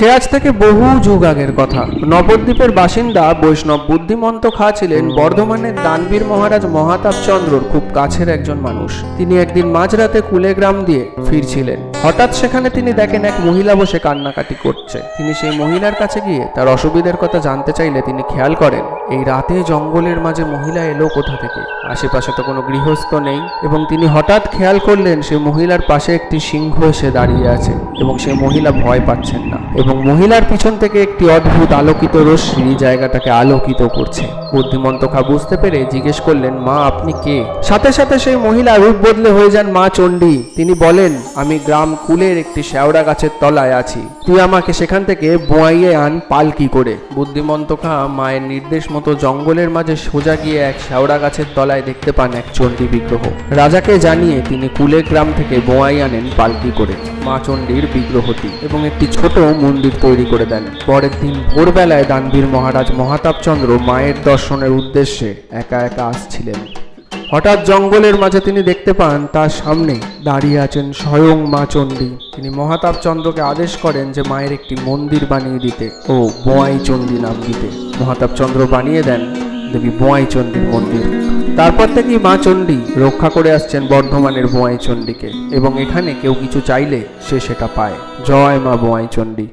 সে আজ থেকে বহু যুগ আগের কথা। নবদ্বীপের বাসিন্দা বৈষ্ণব বুদ্ধিমন্ত খাঁ ছিলেন বর্ধমানের দানবীর মহারাজ মহাতাপ চন্দ্রর খুব কাছের একজন মানুষ। তিনি একদিন মাঝরাতে কুলেগ্রাম দিয়ে ফিরছিলেন। হঠাৎ সেখানে তিনি দেখেন এক মহিলা বসে কান্নাকাটি করছে। তিনি সেই মহিলার কাছে গিয়ে তার অসুবিধার কথা জানতে চাইলে তিনি খেয়াল করেন এই রাতে জঙ্গলের মাঝে মহিলা এলো কোথা থেকে। আশেপাশে তো কোনো গৃহস্থ নেই এবং তিনি হঠাৎ খেয়াল করলেন সেই মহিলার পাশে একটি সিংহ এসে দাঁড়িয়ে আছে এবং সেই মহিলা ভয় পাচ্ছেন না এবং মহিলার পিছন থেকে একটি অদ্ভুত আলোকিত রশ্মি জায়গাটাকে আলোকিত করছে। বুদ্ধিমন্ত খাঁ বুঝতে পেরে জিজ্ঞেস করলেন, মা আপনি কে? সাথে সাথে সেই মহিলা রূপ বদলে হয়ে যান মা চণ্ডী। তিনি বলেন, আমি গ্রাম কুলের একটি শেওড়া গাছের তলায় আছি, তুই আমাকে সেখান থেকে বোয়াইয়ে আন পালকি করে। বুদ্ধিমন্ত খাঁ মায়ের নির্দেশ মতো জঙ্গলের মাঝে সোজা গিয়ে এক শেওড়া গাছের তলায় দেখতে পান এক চণ্ডী বিগ্রহ। রাজাকে জানিয়ে তিনি কুলে গ্রাম থেকে বোয়াই আনেন পালকি করে মা চণ্ডীর বিগ্রহটি এবং একটি ছোট মন্দির তৈরি করে দেন। পরের দিন ভোরবেলায় দানবীর মহারাজ মহাতাপ চন্দ্র মায়ের দর্শনের উদ্দেশ্যে একা একা আসছিলেন। হঠাৎ জঙ্গলের মাঝে তিনি দেখতে পান তার সামনে দাঁড়িয়ে আছেন স্বয়ং মা চণ্ডী। তিনি মহাতাপ চন্দ্রকে আদেশ করেন যে মায়ের একটি মন্দির বানিয়ে দিতে ও বোয়াই চণ্ডী নাম দিতে। মহাতাপ চন্দ্র বানিয়ে দেন দেবী বোয়াই চণ্ডীর মন্দির। তারপর থেকেই মা চণ্ডী রক্ষা করে আসছেন বর্ধমানের বোয়াই চণ্ডীকে এবং এখানে কেউ কিছু চাইলে সে সেটা পায়। জয় মা বোয়াই চণ্ডী।